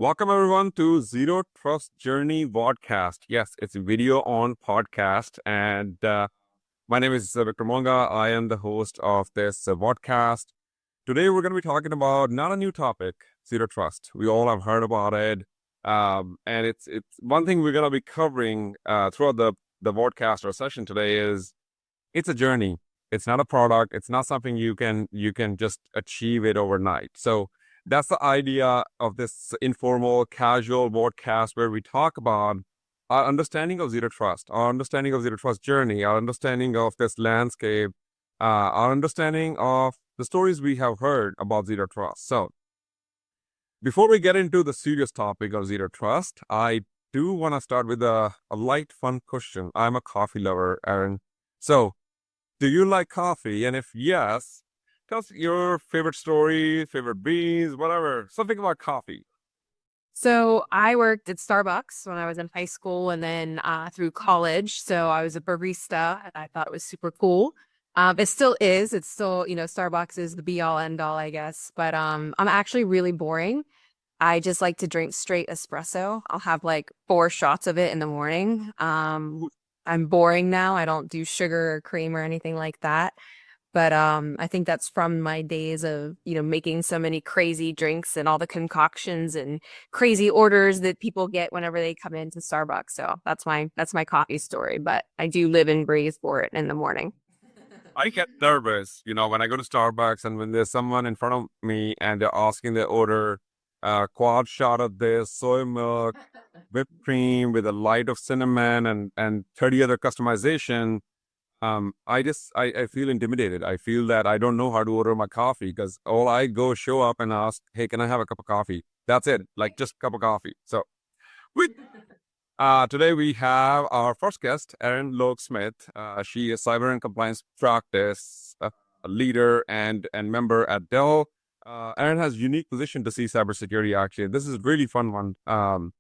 Welcome everyone to Zero Trust Journey podcast. Yes, it's a video on podcast, and my name is Victor Monga. I am the host of this podcast. Today, we're going to be talking about not a new topic, zero trust. We all have heard about it, and it's one thing we're going to be covering throughout the podcast or session today is it's a journey. It's not a product. It's not something you can just achieve it overnight. So that's the idea of this informal, casual podcast where we talk about our understanding of zero trust, our understanding of zero trust journey, our understanding of this landscape, our understanding of the stories we have heard about zero trust. So before we get into the serious topic of zero trust, I do want to start with a light, fun question. I'm a coffee lover, Erin. So do you like coffee? And if yes, tell us your favorite story, favorite beans, whatever, something about coffee. So I worked at Starbucks when I was in high school and then through college. So I was a barista and I thought it was super cool. It still is. It's still, Starbucks is the be all end all, I guess. But I'm actually really boring. I just like to drink straight espresso. I'll have like 4 shots of it in the morning. I'm boring now. I don't do sugar or cream or anything like that. But I think that's from my days of, making so many crazy drinks and all the concoctions and crazy orders that people get whenever they come into Starbucks. So that's my coffee story. But I do live and breathe for it in the morning. I get nervous, when I go to Starbucks and when there's someone in front of me and they're asking the order, quad shot of this, soy milk, whipped cream with a light of cinnamon and 30 other customization. I feel intimidated. I feel that I don't know how to order my coffee because all I go show up and ask, hey, can I have a cup of coffee? That's it, like just a cup of coffee. So with today we have our first guest, Erin Smith. She is cyber and compliance practice leader and member at Dell. Erin has unique position to see cybersecurity. Actually, this is a really fun one.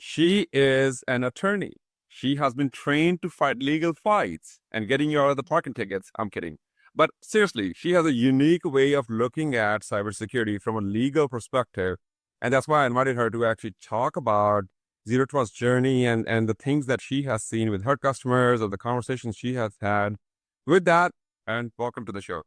She is an attorney. She has been trained to fight legal fights and getting you out of the parking tickets. I'm kidding. But seriously, she has a unique way of looking at cybersecurity from a legal perspective. And that's why I invited her to actually talk about Zero Trust journey and the things that she has seen with her customers or the conversations she has had. With that, and welcome to the show.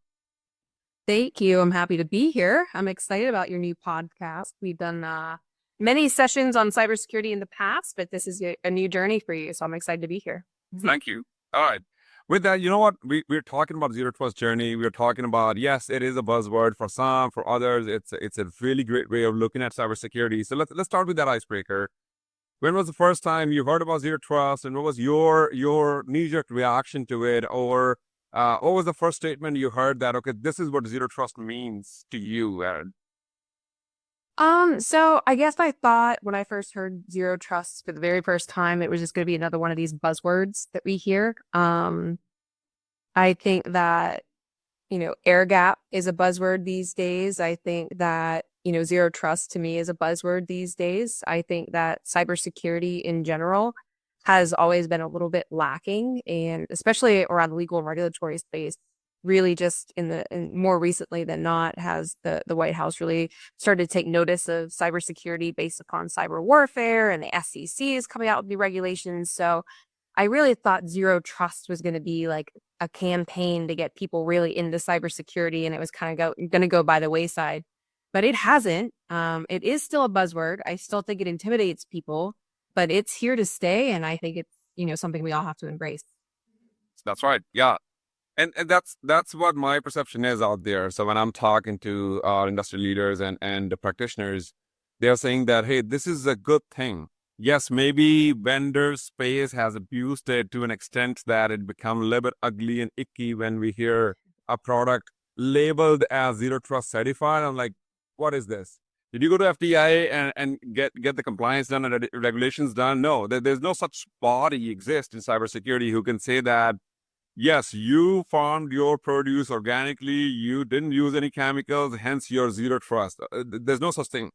Thank you. I'm happy to be here. I'm excited about your new podcast. We've done many sessions on cybersecurity in the past, but this is a new journey for you. So I'm excited to be here. Thank you. All right. With that, you know what? We're talking about Zero Trust journey. We're talking about, yes, it is a buzzword for some, for others. It's a really great way of looking at cybersecurity. So let's start with that icebreaker. When was the first time you heard about Zero Trust and what was your knee-jerk reaction to it? Or what was the first statement you heard that, okay, this is what Zero Trust means to you, Aaron? So I guess I thought when I first heard zero trust for the very first time, it was just going to be another one of these buzzwords that we hear. I think that, air gap is a buzzword these days. I think that, zero trust to me is a buzzword these days. I think that cybersecurity in general has always been a little bit lacking, and especially around the legal and regulatory space, really just in more recently than not has the White House really started to take notice of cybersecurity based upon cyber warfare, and the SEC is coming out with new regulations. So I really thought zero trust was going to be like a campaign to get people really into cybersecurity, and it was kind of going to go by the wayside. But it hasn't. It is still a buzzword. I still think it intimidates people, but it's here to stay, and I think it's something we all have to embrace. That's right. Yeah. And that's what my perception is out there. So when I'm talking to industry leaders and the practitioners, they're saying that, hey, this is a good thing. Yes, maybe vendor space has abused it to an extent that it become a little bit ugly and icky when we hear a product labeled as zero trust certified. I'm like, what is this? Did you go to FDI and get the compliance done and regulations done? No, there's no such body exist in cybersecurity who can say that yes, you farmed your produce organically, you didn't use any chemicals, hence your zero trust. There's no such thing.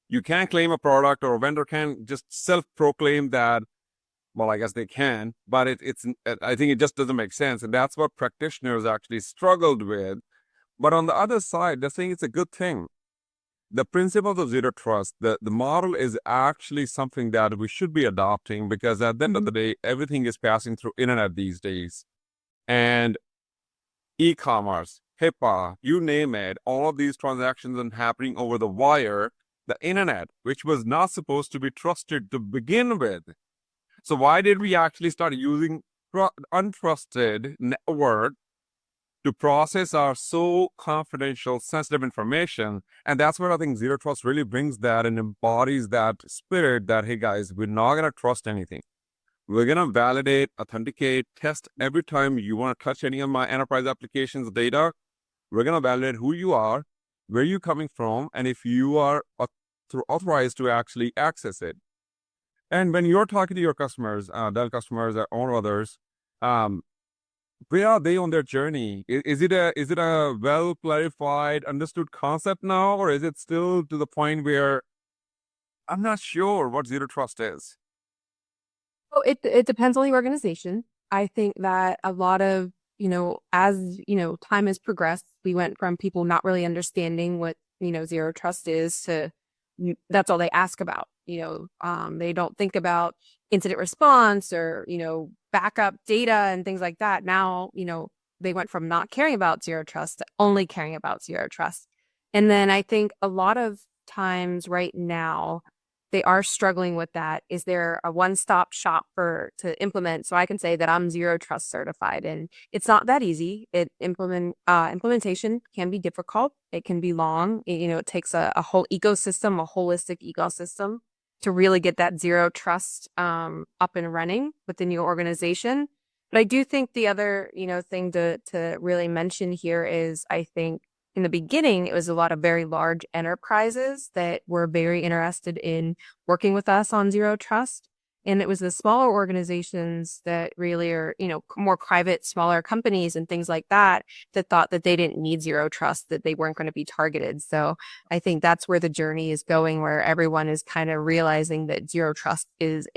You can't claim a product or a vendor can just self-proclaim that, well, I guess they can, but I think it just doesn't make sense. And that's what practitioners actually struggled with. But on the other side, they're saying it's a good thing. the principles of zero trust, the model is actually something that we should be adopting because at the end of the day, everything is passing through internet these days. And e-commerce, HIPAA, you name it, all of these transactions are happening over the wire, the internet, which was not supposed to be trusted to begin with. So why did we actually start using untrusted network to process our so confidential, sensitive information? And that's where I think zero trust really brings that and embodies that spirit that, hey guys, we're not going to trust anything. We're going to validate, authenticate, test every time you want to touch any of my enterprise applications data. We're going to validate who you are, where you're coming from, and if you are authorized to actually access it. And when you're talking to your customers, Dell customers or others, where are they on their journey? Is it a well clarified, understood concept now, or is it still to the point where I'm not sure what zero trust is? Oh, it depends on the organization. I think that a lot of, as, time has progressed, we went from people not really understanding what, zero trust is to that's all they ask about. They don't think about incident response or, backup data and things like that. Now, they went from not caring about zero trust to only caring about zero trust. And then I think a lot of times right now, they are struggling with that. Is there a one-stop shop to implement? So I can say that I'm zero trust certified, and it's not that easy. Implementation can be difficult. It can be long. It takes a whole ecosystem, a holistic ecosystem, to really get that zero trust up and running within your organization. But I do think the other thing to really mention here is, I think in the beginning, it was a lot of very large enterprises that were very interested in working with us on zero trust. And it was the smaller organizations that really are, more private, smaller companies and things like that, that thought that they didn't need zero trust, that they weren't going to be targeted. So I think that's where the journey is going, where everyone is kind of realizing that zero trust is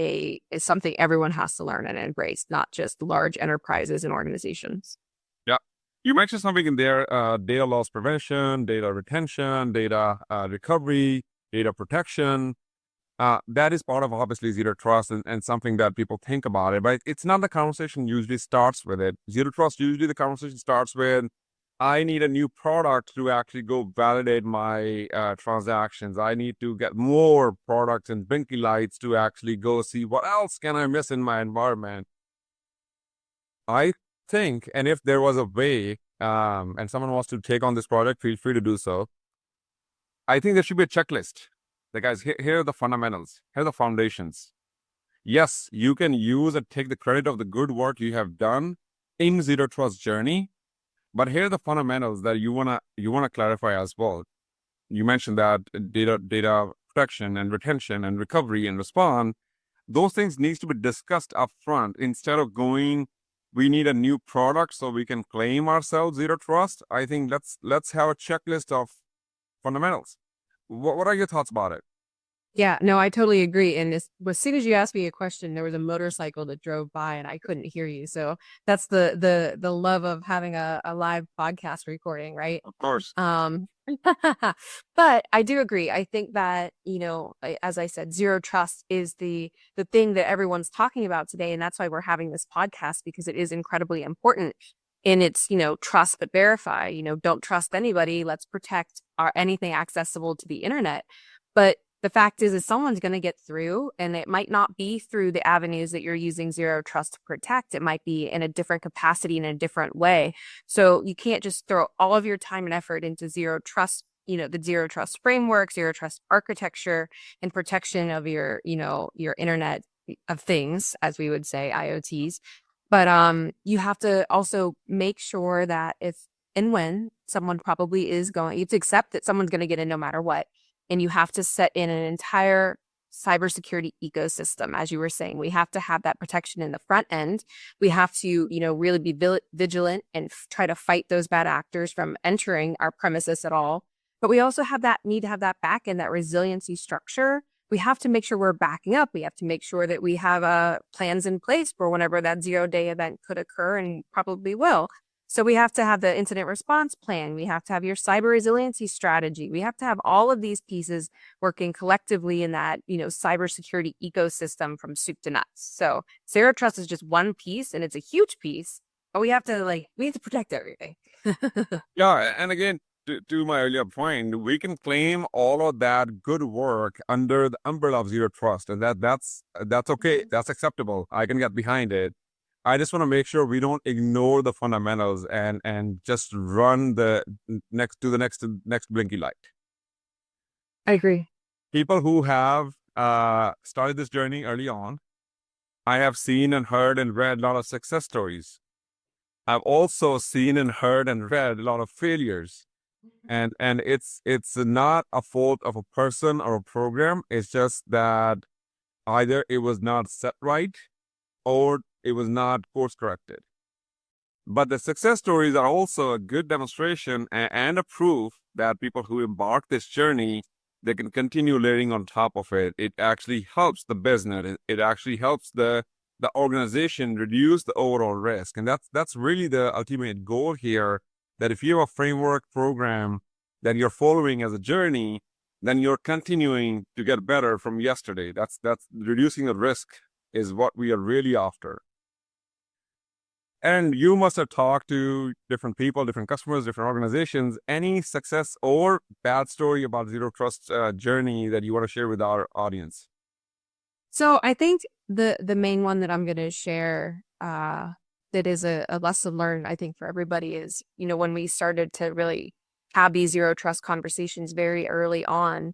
something everyone has to learn and embrace, not just large enterprises and organizations. Yeah. You mentioned something in there, data loss prevention, data retention, data recovery, data protection. That is part of obviously zero trust and something that people think about it, but it's not the conversation usually starts with it. Zero trust, usually the conversation starts with, I need a new product to actually go validate my transactions. I need to get more products and blinky lights to actually go see what else can I miss in my environment. I think, and if there was a way, and someone wants to take on this project, feel free to do so. I think there should be a checklist. The guys, here are the fundamentals. Here are the foundations. Yes, you can use and take the credit of the good work you have done in zero trust journey, but here are the fundamentals that you wanna clarify as well. You mentioned that data protection and retention and recovery and response. Those things needs to be discussed up front instead of going, we need a new product so we can claim ourselves zero trust. I think let's have a checklist of fundamentals. What are your thoughts about it? Yeah, no, I totally agree. And as soon as you asked me a question, there was a motorcycle that drove by and I couldn't hear you. So that's the love of having a live podcast recording, right? Of course. But I do agree. I think that, as I said, zero trust is the thing that everyone's talking about today. And that's why we're having this podcast, because it is incredibly important. And it's, trust but verify, don't trust anybody. Let's protect anything accessible to the internet. But the fact is someone's going to get through, and it might not be through the avenues that you're using zero trust to protect. It might be in a different capacity, in a different way. So you can't just throw all of your time and effort into zero trust, the zero trust framework, zero trust architecture, and protection of your internet of things, as we would say, IoTs. But you have to also make sure that if and when someone probably is going, you have to accept that someone's going to get in no matter what. And you have to set in an entire cybersecurity ecosystem. As you were saying, we have to have that protection in the front end. We have to, really be vigilant and try to fight those bad actors from entering our premises at all. But we also need to have that back end, that resiliency structure. We have to make sure we're backing up. We have to make sure that we have plans in place for whenever that 0-day event could occur, and probably will. So we have to have the incident response plan. We have to have your cyber resiliency strategy. We have to have all of these pieces working collectively in that, cybersecurity ecosystem from soup to nuts. So zero trust is just one piece and it's a huge piece, but we have to protect everything. Yeah, and again, to my earlier point, we can claim all of that good work under the umbrella of zero trust, and that's okay. That's acceptable. I can get behind it. I just want to make sure we don't ignore the fundamentals and just run the next blinky light. I agree. People who have started this journey early on, I have seen and heard and read a lot of success stories. I've also seen and heard and read a lot of failures. And it's not a fault of a person or a program. It's just that either it was not set right or it was not course corrected. But the success stories are also a good demonstration and a proof that people who embark this journey, they can continue layering on top of it. It actually helps the business. It actually helps the organization reduce the overall risk. And that's really the ultimate goal here. That if you have a framework program that you're following as a journey, then you're continuing to get better from yesterday. That's reducing the risk is what we are really after. And you must have talked to different people, different customers, different organizations. Any success or bad story about zero trust journey that you want to share with our audience? So I think the main one that I'm going to share that is a lesson learned, I think, for everybody is, when we started to really have these zero trust conversations very early on,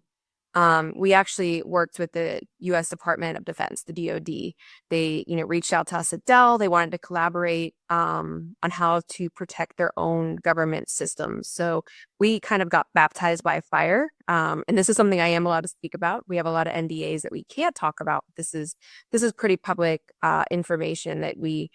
we actually worked with the U.S. Department of Defense, the DoD. They, reached out to us at Dell. They wanted to collaborate on how to protect their own government systems. So we kind of got baptized by fire. And this is something I am allowed to speak about. We have a lot of NDAs that we can't talk about. This is pretty public information that we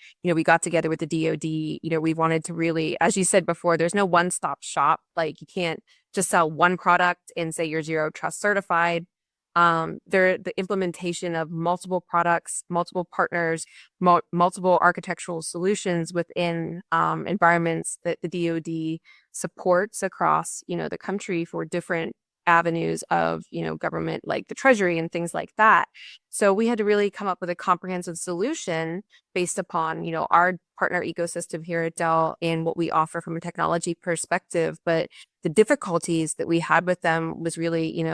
got together with the DoD. We wanted to really, as you said before, there's no one-stop shop. Like, you can't just sell one product and say you're zero trust certified. The implementation of multiple products, multiple partners, multiple architectural solutions within environments that the DoD supports across, the country for different avenues of, government, like the Treasury and things like that. So we had to really come up with a comprehensive solution based upon, our partner ecosystem here at Dell and what we offer from a technology perspective. But the difficulties that we had with them was really,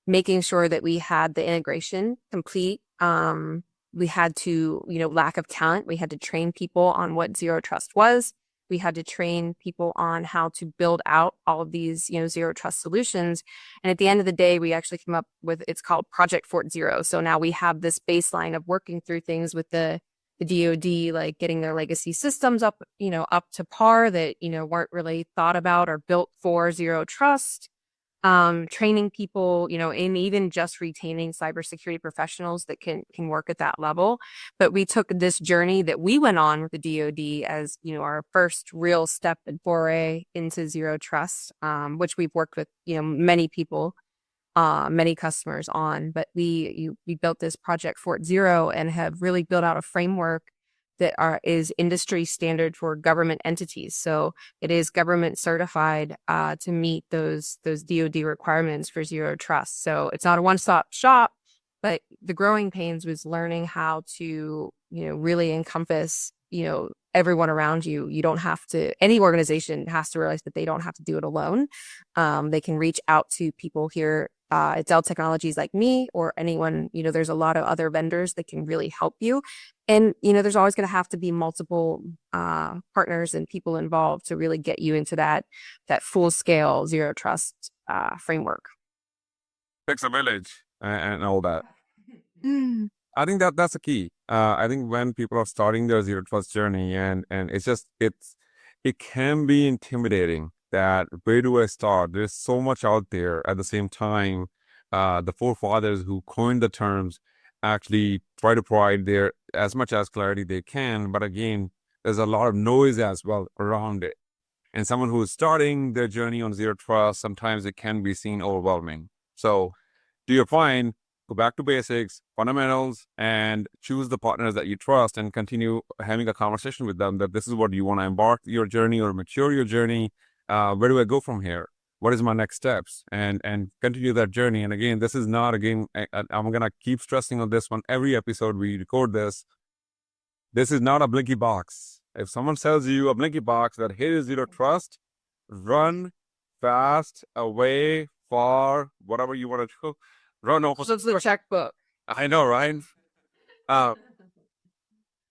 making sure that we had the integration complete. We had to, lack of talent. We had to train people on what zero trust was. We had to train people on how to build out all of these, zero trust solutions. And at the end of the day, we actually came up with, it's called Project Fort Zero. So now we have this baseline of working through things with the DoD, like getting their legacy systems up, up to par that, weren't really thought about or built for zero trust. Training people, and even just retaining cybersecurity professionals that can work at that level. But we took this journey that we went on with the DoD as, our first real step and foray into zero trust, which we've worked with, many people, many customers on. But we built this Project Fort Zero and have really built out a framework that is industry standard for government entities. So it is government certified to meet those DoD requirements for zero trust. So it's not a one-stop shop, but the growing pains was learning how to, really encompass, everyone around you. You don't have to, any organization has to realize that they don't have to do it alone. They can reach out to people here at Dell Technologies like me or anyone, there's a lot of other vendors that can really help you. And, there's always going to have to be multiple partners and people involved to really get you into that full scale zero trust framework. Fix a village and all that. Mm. I think that's the key. I think when people are starting their zero trust journey and it can be intimidating that where do I start? There's so much out there. At the same time, the forefathers who coined the terms actually try to provide their as much as clarity they can. But again, there's a lot of noise as well around it. And someone who is starting their journey on zero trust, sometimes it can be seen overwhelming. So to your point, go back to basics, fundamentals, and choose the partners that you trust and continue having a conversation with them that this is what you want to embark your journey or mature your journey. Where do I go from here? What is my next steps? And continue that journey. And again, this is not, again, I'm going to keep stressing on this one. Every episode we record this is not a blinky box. If someone sells you a blinky box that here is zero trust, run fast, away, far, whatever you want to do. Run off. So it's the checkbook. I know, right? Uh,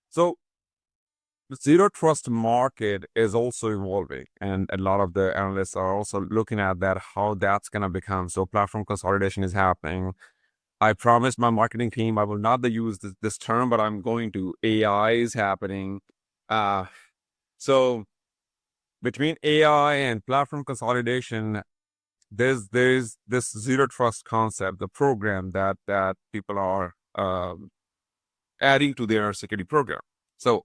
so the zero trust market is also evolving, and a lot of the analysts are also looking at that, how that's going to become. So platform consolidation is happening. I promised my marketing team I will not use this term, but I'm going to. AI is happening. So between AI and platform consolidation, there's this zero trust concept, the program that people are adding to their security program. So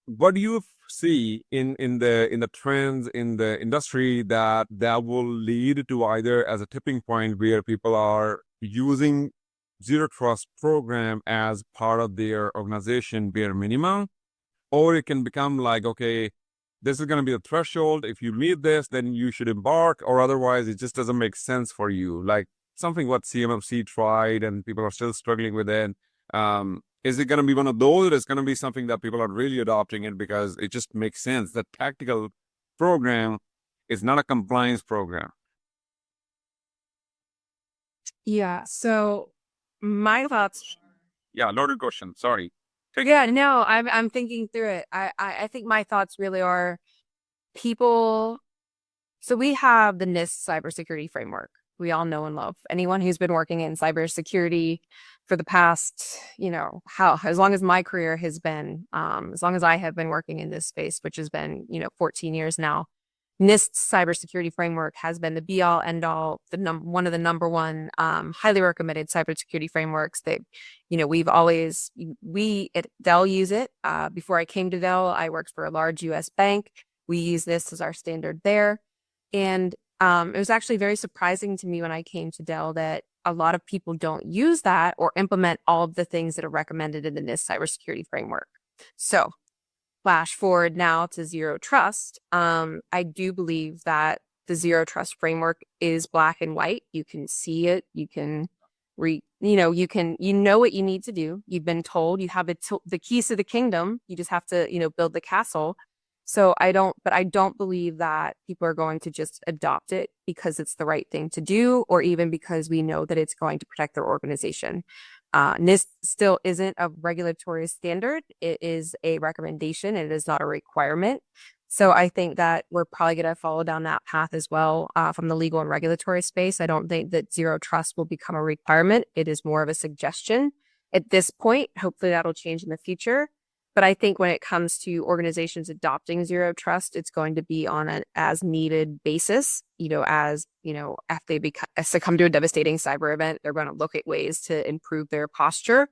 what do you see in the trends in the industry that will lead to either as a tipping point where people are using zero trust program as part of their organization bare minimum, or it can become like, okay, this is going to be the threshold. If you meet this, then you should embark, or otherwise it just doesn't make sense for you. Like something what CMMC tried and people are still struggling with it. Is it going to be one of those, or is it going to be something that people are really adopting it because it just makes sense? The tactical program is not a compliance program. Yeah. So my thoughts. Yeah, loaded question. Sorry. Yeah, no, I'm thinking through it. I think my thoughts really are people. So we have the NIST cybersecurity framework. We all know and love. Anyone who's been working in cybersecurity for the past, as long as my career has been, as long as I have been working in this space, which has been, 14 years now. NIST cybersecurity framework has been the be all end all, one of the number one highly recommended cybersecurity frameworks that, we at Dell use it. Before I came to Dell, I worked for a large US bank. We use this as our standard there. And it was actually very surprising to me when I came to Dell that a lot of people don't use that or implement all of the things that are recommended in the NIST cybersecurity framework. So flash forward now to zero trust. I do believe that the zero trust framework is black and white. You can see it. You can you know what you need to do. You've been told you have the keys to the kingdom. You just have to, build the castle. So I don't believe that people are going to just adopt it because it's the right thing to do, or even because we know that it's going to protect their organization. NIST still isn't a regulatory standard. It is a recommendation. It is not a requirement. So I think that we're probably going to follow down that path as well from the legal and regulatory space. I don't think that zero trust will become a requirement. It is more of a suggestion at this point. Hopefully that'll change in the future. But I think when it comes to organizations adopting zero trust, it's going to be on an as needed basis. If they succumb to a devastating cyber event, they're going to look at ways to improve their posture,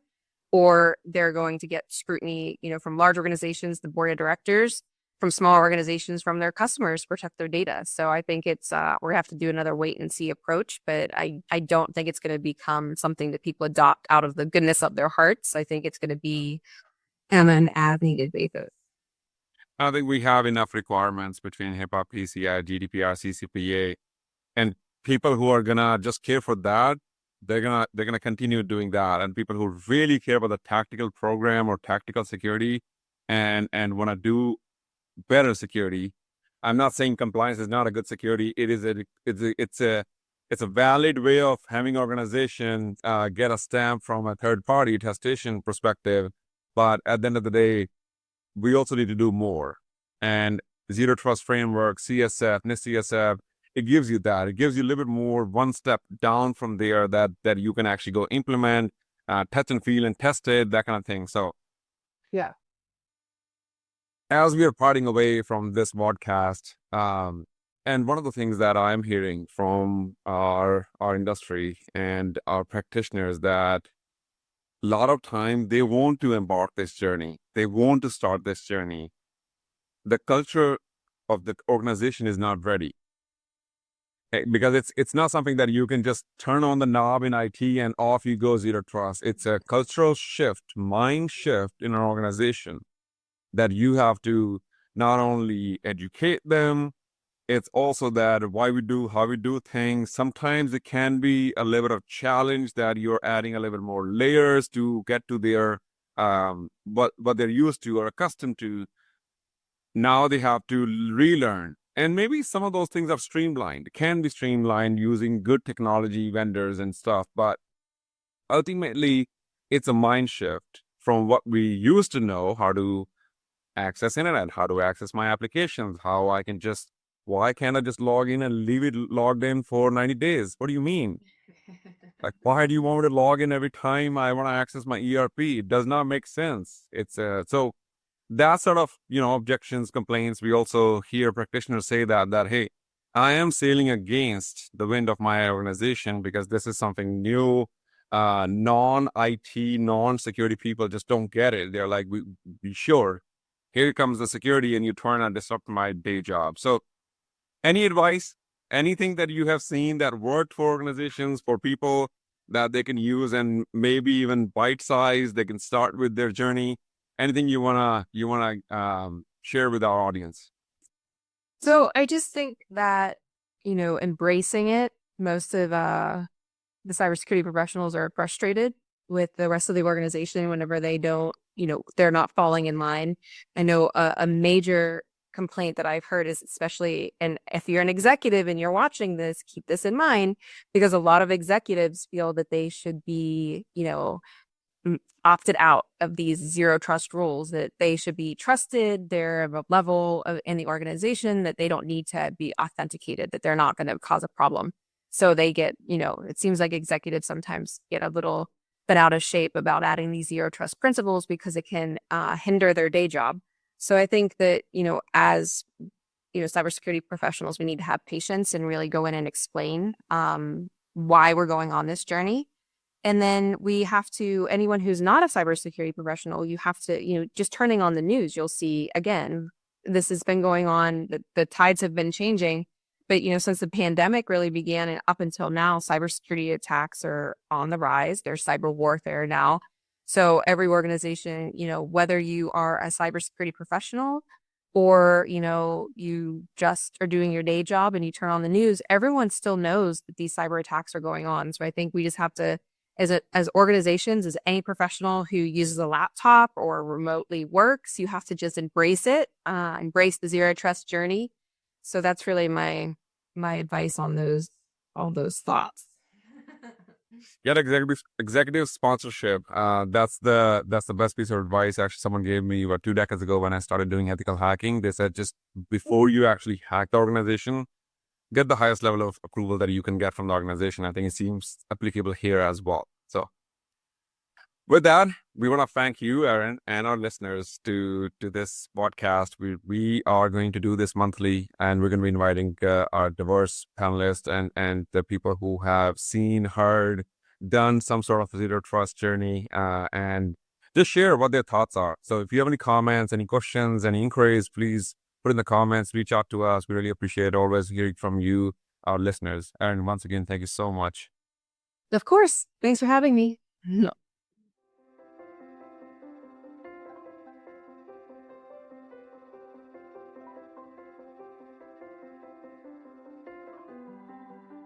or they're going to get scrutiny, from large organizations, the board of directors, from small organizations, from their customers to protect their data. So I think it's we're going to have to do another wait and see approach, but I don't think it's going to become something that people adopt out of the goodness of their hearts. I think it's going to be on an as needed basis. I think we have enough requirements between HIPAA, PCI, GDPR, CCPA, and people who are gonna just care for that, they're gonna continue doing that. And people who really care about the tactical program or tactical security and want to do better security. I'm not saying compliance is not a good security. It's a valid way of having organization get a stamp from a third party attestation perspective. But at the end of the day, we also need to do more. And zero trust framework, CSF, NIST CSF, it gives you that. It gives you a little bit more, one step down from there that you can actually go implement, touch and feel and test it, that kind of thing. So yeah. As we are parting away from this podcast, and one of the things that I'm hearing from our industry and our practitioners that a lot of time they want to embark this journey. They want to start this journey. The culture of the organization is not ready. because it's not something that you can just turn on the knob in IT and off you go zero trust. It's a cultural shift, mind shift in an organization that you have to not only educate them, it's also that why we do, how we do things. Sometimes it can be a level of challenge that you're adding a little bit more layers to get to their what they're used to or accustomed to. Now they have to relearn. And maybe some of those things are streamlined, can be streamlined using good technology vendors and stuff. But ultimately, it's a mind shift from what we used to know, how to access internet, how to access my applications, how I can just, why can't I just log in and leave it logged in for 90 days? What do you mean? Like, why do you want me to log in every time I want to access my ERP? It does not make sense. It's so that sort of, objections, complaints. We also hear practitioners say that, hey, I am sailing against the wind of my organization because this is something new. Non-IT, non-security people just don't get it. They're like, we sure, here comes the security and you turn and disrupt my day job. So any advice, anything that you have seen that worked for organizations, for people that they can use and maybe even bite size, they can start with their journey? Anything you wanna share with our audience? So I just think that, embracing it, most of the cybersecurity professionals are frustrated with the rest of the organization whenever they don't, they're not falling in line. I know a major complaint that I've heard is especially, and if you're an executive and you're watching this, keep this in mind, because a lot of executives feel that they should be, opted out of these zero trust rules, that they should be trusted, they're of a level in the organization that they don't need to be authenticated, that they're not going to cause a problem. So they get, it seems like executives sometimes get a little bit out of shape about adding these zero trust principles because it can hinder their day job. So I think that, as cybersecurity professionals, we need to have patience and really go in and explain why we're going on this journey. And then we have to, anyone who's not a cybersecurity professional, you have to, just turning on the news, you'll see, again, this has been going on, the tides have been changing. But, since the pandemic really began and up until now, cybersecurity attacks are on the rise. There's cyber warfare now. So every organization, whether you are a cybersecurity professional or, you just are doing your day job and you turn on the news, everyone still knows that these cyber attacks are going on. So I think we just have to, as organizations, as any professional who uses a laptop or remotely works, you have to just embrace it, embrace the zero trust journey. So that's really my advice on all those thoughts. Get executive sponsorship. That's the best piece of advice. Actually, someone gave me about 2 decades ago when I started doing ethical hacking. They said just before you actually hack the organization, get the highest level of approval that you can get from the organization. I think it seems applicable here as well. So with that, we want to thank you, Erin, and our listeners to this podcast. We are going to do this monthly, and we're going to be inviting our diverse panelists and the people who have seen, heard, done some sort of zero trust journey, and just share what their thoughts are. So if you have any comments, any questions, any inquiries, please put in the comments. Reach out to us. We really appreciate always hearing from you, our listeners. Erin, once again, thank you so much. Of course. Thanks for having me.